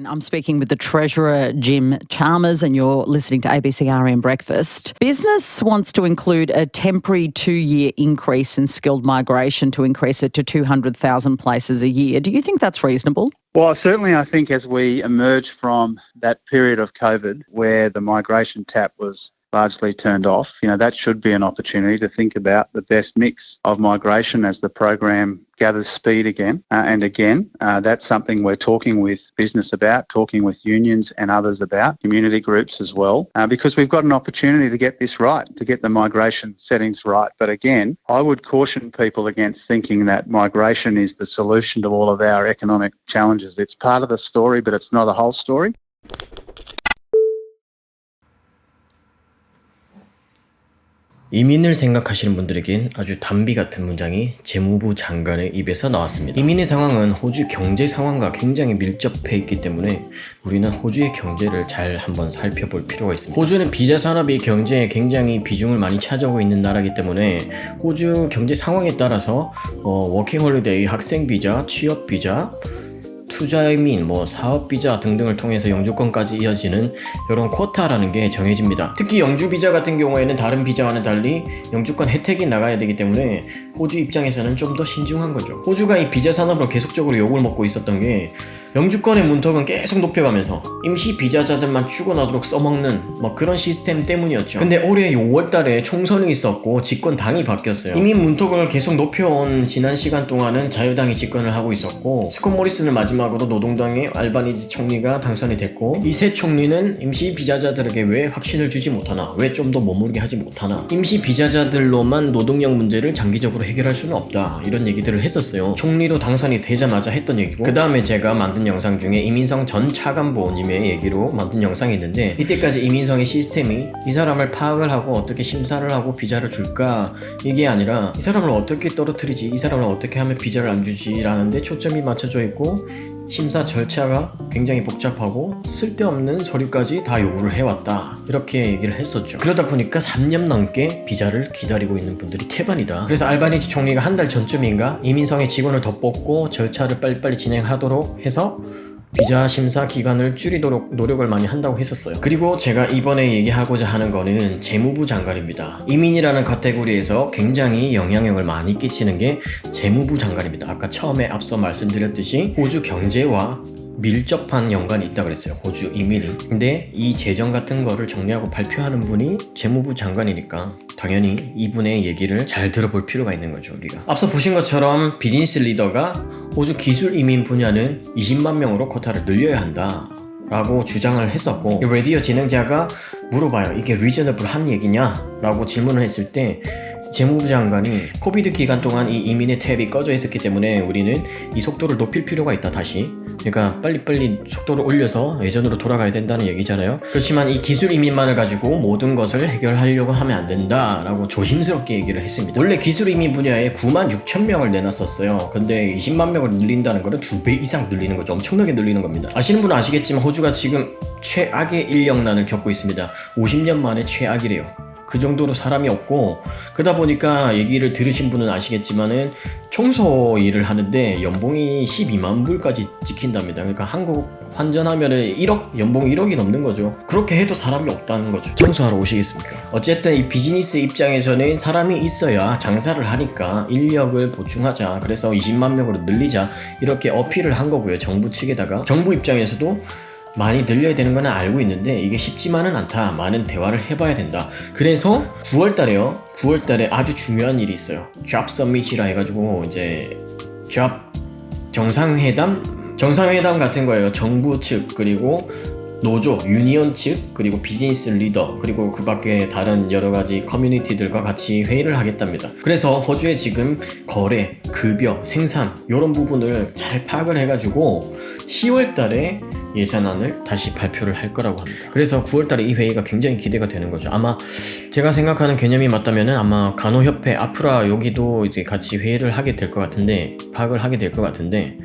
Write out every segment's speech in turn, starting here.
I'm speaking with the Treasurer, Jim Chalmers, and you're listening to ABC RN Breakfast. Business wants to include a temporary 2-year increase in skilled migration to increase it to 200,000 places a year. Do you think that's reasonable? Well, certainly I think as we emerge from that period of COVID where the migration tap was largely turned off, that should be an opportunity to think about the best mix of migration as the program gathers speed again. That's something we're talking with business about, talking with unions and others about, community groups as well, because we've got an opportunity to get this right, to get the migration settings right. But again, I would caution people against thinking that migration is the solution to all of our economic challenges. It's part of the story, but it's not the whole story. 이민을 생각하시는 분들에겐 아주 단비 같은 문장이 재무부 장관의 입에서 나왔습니다. 이민의 상황은 호주 경제 상황과 굉장히 밀접해 있기 때문에 우리는 호주의 경제를 잘 한번 살펴볼 필요가 있습니다. 호주는 비자 산업이 경제에 굉장히 비중을 많이 차지하고 있는 나라이기 때문에 호주 경제 상황에 따라서 워킹홀리데이, 학생비자, 취업비자, 투자이민, 사업비자 등등을 통해서 영주권까지 이어지는 이런 쿼타라는 게 정해집니다. 특히 영주비자 같은 경우에는 다른 비자와는 달리 영주권 혜택이 나가야 되기 때문에 호주 입장에서는 좀 더 신중한 거죠. 호주가 이 비자 산업으로 계속적으로 욕을 먹고 있었던 게 영주권의 문턱은 계속 높여가면서 임시 비자자들만 죽어나도록 써먹는 그런 시스템 때문이었죠. 근데 올해 5월달에 총선이 있었고 집권당이 바뀌었어요. 이미 문턱을 계속 높여온 지난 시간 동안은 자유당이 집권을 하고 있었고 스콧 모리슨을 마지막으로 노동당의 알바니지 총리가 당선이 됐고 이 새 총리는 임시 비자자들에게 왜 확신을 주지 못하나, 왜 좀 더 머무르게 하지 못하나, 임시 비자자들로만 노동력 문제를 장기적으로 해결할 수는 없다, 이런 얘기들을 했었어요. 총리로 당선이 되자마자 했던 얘기고, 그 다음에 제가 만든 영상 중에 이민성 전 차관보님의 얘기로 만든 영상이 있는데, 이때까지 이민성의 시스템이 이 사람을 파악을 하고 어떻게 심사를 하고 비자를 줄까, 이게 아니라 이 사람을 어떻게 떨어뜨리지, 이 사람을 어떻게 하면 비자를 안 주지 라는 데 초점이 맞춰져 있고, 심사 절차가 굉장히 복잡하고 쓸데없는 서류까지 다 요구를 해왔다, 이렇게 얘기를 했었죠. 그러다 보니까 3년 넘게 비자를 기다리고 있는 분들이 태반이다. 그래서 알바니지 총리가 한 달 전쯤인가 이민성의 직원을 더 뽑고 절차를 빨리빨리 진행하도록 해서 비자 심사 기간을 줄이도록 노력을 많이 한다고 했었어요. 그리고 제가 이번에 얘기하고자 하는 거는 재무부 장관입니다. 이민이라는 카테고리에서 굉장히 영향력을 많이 끼치는 게 재무부 장관입니다. 아까 처음에 앞서 말씀드렸듯이 호주 경제와 밀접한 연관이 있다고 그랬어요, 호주 이민이. 근데 이 재정 같은 거를 정리하고 발표하는 분이 재무부 장관이니까 당연히 이분의 얘기를 잘 들어볼 필요가 있는 거죠, 우리가. 앞서 보신 것처럼 비즈니스 리더가 호주 기술 이민 분야는 20만 명으로 쿼타를 늘려야 한다 라고 주장을 했었고, 라디오 진행자가 물어봐요. 이게 리저너블한 얘기냐? 라고 질문을 했을 때 재무부 장관이 코비드 기간 동안 이 이민의 탭이 꺼져 있었기 때문에 우리는 이 속도를 높일 필요가 있다, 다시. 그러니까 빨리빨리 속도를 올려서 예전으로 돌아가야 된다는 얘기잖아요. 그렇지만 이 기술 이민만을 가지고 모든 것을 해결하려고 하면 안 된다 라고 조심스럽게 얘기를 했습니다. 원래 기술 이민 분야에 9만 6천 명을 내놨었어요. 근데 20만 명을 늘린다는 거는 2배 이상 늘리는 거죠. 엄청나게 늘리는 겁니다. 아시는 분은 아시겠지만 호주가 지금 최악의 인력난을 겪고 있습니다. 50년 만에 최악이래요. 그 정도로 사람이 없고, 그러다 보니까 얘기를 들으신 분은 아시겠지만은 청소 일을 하는데 연봉이 12만 불까지 찍힌답니다. 그러니까 한국 환전하면은 1억, 연봉 1억이 넘는 거죠. 그렇게 해도 사람이 없다는 거죠. 청소하러 오시겠습니까? 어쨌든 이 비즈니스 입장에서는 사람이 있어야 장사를 하니까 인력을 보충하자, 그래서 20만 명으로 늘리자, 이렇게 어필을 한 거고요, 정부 측에다가. 정부 입장에서도 많이 늘려야 되는 건 알고 있는데 이게 쉽지만은 않다, 많은 대화를 해봐야 된다. 그래서 9월달에 아주 중요한 일이 있어요. Job Summit이라 해가지고 이제 Job 정상회담 같은 거예요. 정부 측, 그리고 노조, 유니온 측, 그리고 비즈니스 리더, 그리고 그 밖에 다른 여러 가지 커뮤니티들과 같이 회의를 하겠답니다. 그래서 호주의 지금 거래, 급여, 생산 이런 부분을 잘 파악을 해가지고 10월 달에 예산안을 다시 발표를 할 거라고 합니다. 그래서 9월 달에 이 회의가 굉장히 기대가 되는 거죠. 아마 제가 생각하는 개념이 맞다면은 아마 간호협회, 아프라 여기도 이제 같이 회의를 하게 될 것 같은데, 파악을 하게 될 것 같은데,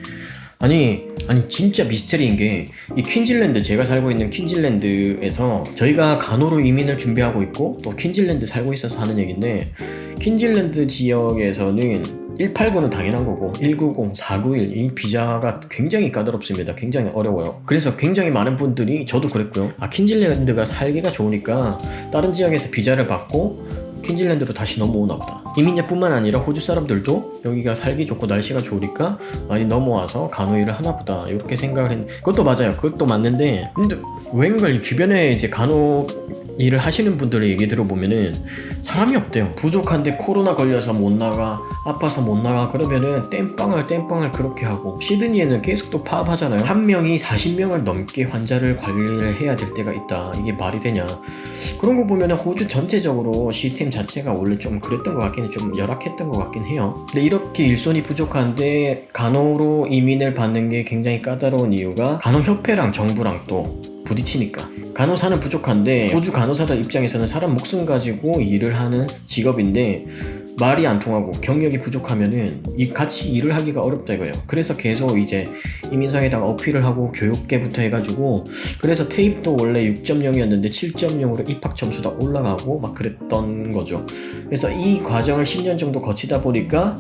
아니 진짜 미스터리인 게 이 퀸즐랜드, 제가 살고 있는 퀸즐랜드에서 저희가 간호로 이민을 준비하고 있고 또 퀸즐랜드 살고 있어서 하는 얘기인데, 퀸즐랜드 지역에서는 189는 당연한 거고 190, 491 이 비자가 굉장히 까다롭습니다. 굉장히 어려워요. 그래서 굉장히 많은 분들이 저도 그랬고요. 퀸즐랜드가 살기가 좋으니까 다른 지역에서 비자를 받고 퀸즐랜드로 다시 넘어오나 보다. 이민자뿐만 아니라 호주 사람들도 여기가 살기 좋고 날씨가 좋으니까 많이 넘어와서 간호 일을 하나 보다 이렇게 생각을 했는데 그것도 맞아요. 그것도 맞는데 근데 왠가 주변에 이제 간호 일을 하시는 분들의 얘기 들어보면은 사람이 없대요. 부족한데 코로나 걸려서 못 나가, 아파서 못 나가 그러면은 땜빵을 그렇게 하고 시드니에는 계속 또 파업하잖아요. 한 명이 40명을 넘게 환자를 관리를 해야 될 때가 있다. 이게 말이 되냐. 그런 거 보면은 호주 전체적으로 시스템 자체가 원래 좀 그랬던 것 같긴 해. 좀 열악했던 것 같긴 해요. 근데 이렇게 일손이 부족한데 간호로 이민을 받는 게 굉장히 까다로운 이유가 간호협회랑 정부랑 또 부딪히니까. 간호사는 부족한데 호주 간호사들 입장에서는 사람 목숨 가지고 일을 하는 직업인데 말이 안 통하고 경력이 부족하면은 같이 일을 하기가 어렵다 이거예요. 그래서 계속 이제 이민상에다가 어필을 하고 교육계부터 해가지고 그래서 테이프도 원래 6.0이었는데 7.0으로 입학 점수가 올라가고 막 그랬던 거죠. 그래서 이 과정을 10년 정도 거치다 보니까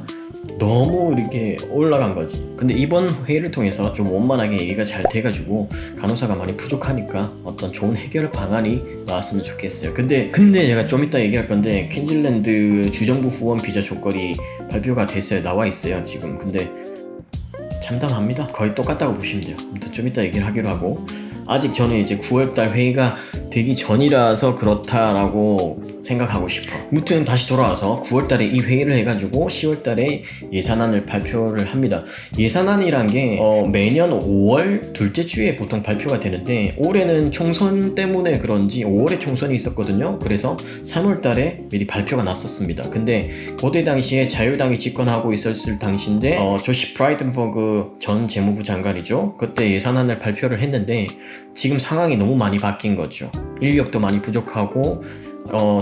너무 이렇게 올라간 거지. 근데 이번 회의를 통해서 좀 원만하게 얘기가 잘 돼가지고 간호사가 많이 부족하니까 어떤 좋은 해결 방안이 나왔으면 좋겠어요. 근데 제가 좀 이따 얘기할 건데 퀸즐랜드 주정부 후원 비자 조건이 발표가 됐어요. 나와 있어요 지금. 근데 참담합니다. 거의 똑같다고 보시면 돼요. 아무튼 좀 이따 얘기를 하기로 하고 아직 저는 이제 9월달 회의가 되기 전이라서 그렇다라고 생각하고 싶어. 아무튼 다시 돌아와서 9월달에 이 회의를 해가지고 10월달에 예산안을 발표를 합니다. 예산안이란 게 매년 5월 둘째 주에 보통 발표가 되는데 올해는 총선 때문에 그런지 5월에 총선이 있었거든요. 그래서 3월달에 미리 발표가 났었습니다. 근데 그때 당시에 자유당이 집권하고 있었을 당시인데 조시 프라이든버그 전 재무부 장관이죠. 그때 예산안을 발표를 했는데 지금 상황이 너무 많이 바뀐 거죠. 인력도 많이 부족하고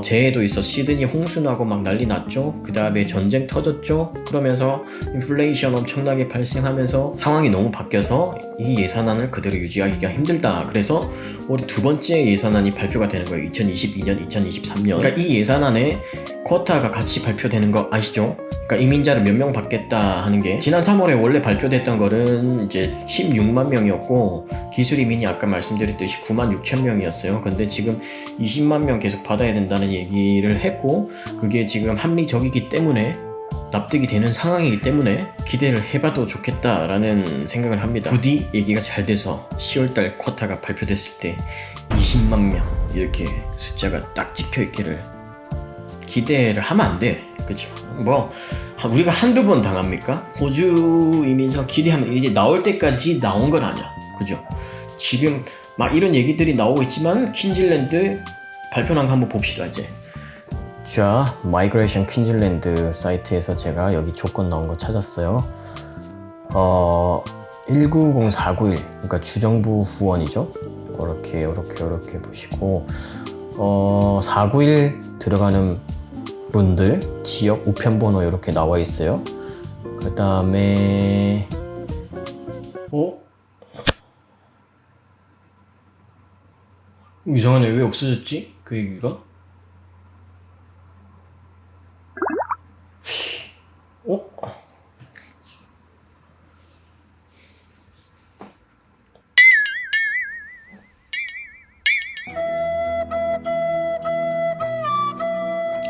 재해도 있어 시드니 홍수 나고 막 난리 났죠. 그 다음에 전쟁 터졌죠. 그러면서 인플레이션 엄청나게 발생하면서 상황이 너무 바뀌어서 이 예산안을 그대로 유지하기가 힘들다. 그래서 올해 두 번째 예산안이 발표가 되는 거예요. 2022년, 2023년. 그러니까 이 예산안에 쿼타가 같이 발표되는 거 아시죠? 그러니까 이민자를 몇 명 받겠다 하는 게 지난 3월에 원래 발표됐던 거는 이제 16만 명이었고 기술 이민이 아까 말씀드렸듯이 9만 6천 명이었어요. 근데 지금 20만 명 계속 받아야 된다는 얘기를 했고 그게 지금 합리적이기 때문에 납득이 되는 상황이기 때문에 기대를 해봐도 좋겠다라는 생각을 합니다. 부디 얘기가 잘 돼서 10월달 쿼타가 발표됐을 때 20만 명 이렇게 숫자가 딱 찍혀있기를 기대를 하면 안 돼. 그쵸? 뭐 우리가 한두 번 당합니까? 호주 이민서 기대하면 이제 나올 때까지 나온 건 아니야. 그죠? 지금 막 이런 얘기들이 나오고 있지만 퀸즐랜드 발표 난 거 한번 봅시다 이제. 자, 마이그레이션 퀸즐랜드 사이트에서 제가 여기 조건 나온 거 찾았어요. 190491 그러니까 주정부 후원이죠. 이렇게 보시고 491 들어가는 분들 지역 우편번호 이렇게 나와 있어요. 그 다음에 이상하네. 왜 없어졌지? 그 얘기가?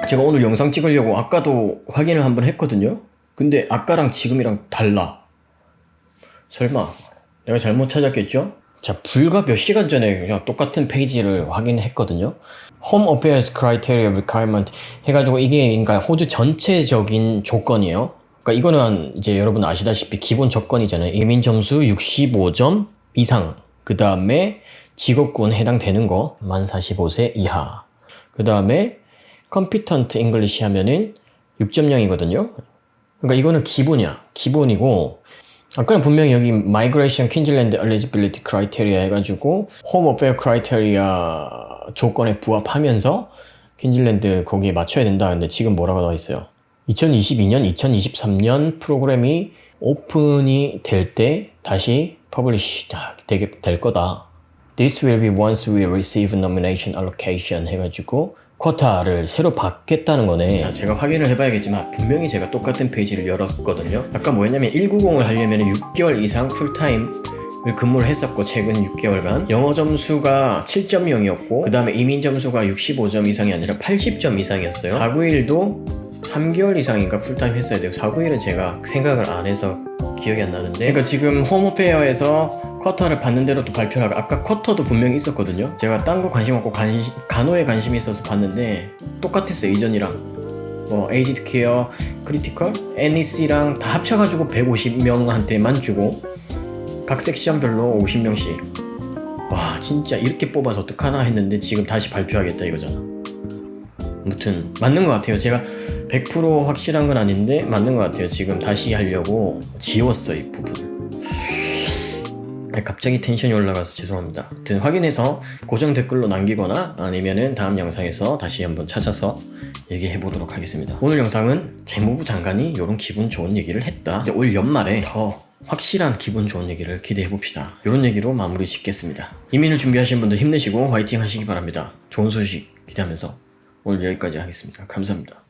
제가 오늘 영상 찍으려고 아까도 확인을 한번 했거든요. 근데 아까랑 지금이랑 달라. 설마 내가 잘못 찾았겠죠? 자, 불과 몇 시간 전에 그냥 똑같은 페이지를 확인했거든요. Home Affairs Criteria Requirement 해가지고 이게 그러니까 호주 전체적인 조건이에요. 그러니까 이거는 이제 여러분 아시다시피 기본 조건이잖아요. 이민 점수 65점 이상. 그 다음에 직업군 해당되는 거 만 45세 이하. 그 다음에 Competent English 하면은 6.0이거든요. 그러니까 이거는 기본이야. 기본이고 아까는 분명히 여기 Migration Queensland Eligibility Criteria 해가지고 Home Affairs Criteria 조건에 부합하면서 퀸즐랜드 거기에 맞춰야 된다. 근데 지금 뭐라고 나와 있어요? 2022년, 2023년 프로그램이 오픈이 될 때 다시 퍼블리시 될 거다. This will be once we receive nomination allocation 해가지고 쿼타를 새로 받겠다는 거네. 자, 제가 확인을 해봐야겠지만 분명히 제가 똑같은 페이지를 열었거든요. 아까 뭐였냐면 190을 하려면 6개월 이상 풀타임을 근무를 했었고 최근 6개월간 영어 점수가 7.0이었고 그 다음에 이민 점수가 65점 이상이 아니라 80점 이상이었어요. 491도 3개월 이상인가 풀타임 했어야 돼요. 491은 제가 생각을 안 해서 기억이 안 나는데, 그러니까 지금 홈오페어에서 쿼터를 받는 대로 또 발표를 하고, 아까 쿼터도 분명히 있었거든요. 제가 딴 거 관심 없고 간호에 관심이 있어서 봤는데 똑같았어요. 이전이랑 뭐 에이지드 케어, 크리티컬, NEC랑 다 합쳐가지고 150명한테만 주고 각 섹션별로 50명씩. 와, 진짜 이렇게 뽑아서 어떡하나 했는데 지금 다시 발표하겠다 이거잖아. 아무튼 맞는 것 같아요. 제가 100% 확실한 건 아닌데 맞는 것 같아요. 지금 다시 하려고 지웠어, 이 부분을. 갑자기 텐션이 올라가서 죄송합니다. 아무튼 확인해서 고정 댓글로 남기거나 아니면은 다음 영상에서 다시 한번 찾아서 얘기해 보도록 하겠습니다. 오늘 영상은 재무부 장관이 이런 기분 좋은 얘기를 했다. 이제 올 연말에 더 확실한 기분 좋은 얘기를 기대해 봅시다. 이런 얘기로 마무리 짓겠습니다. 이민을 준비하시는 분들 힘내시고 화이팅 하시기 바랍니다. 좋은 소식 기대하면서 오늘 여기까지 하겠습니다. 감사합니다.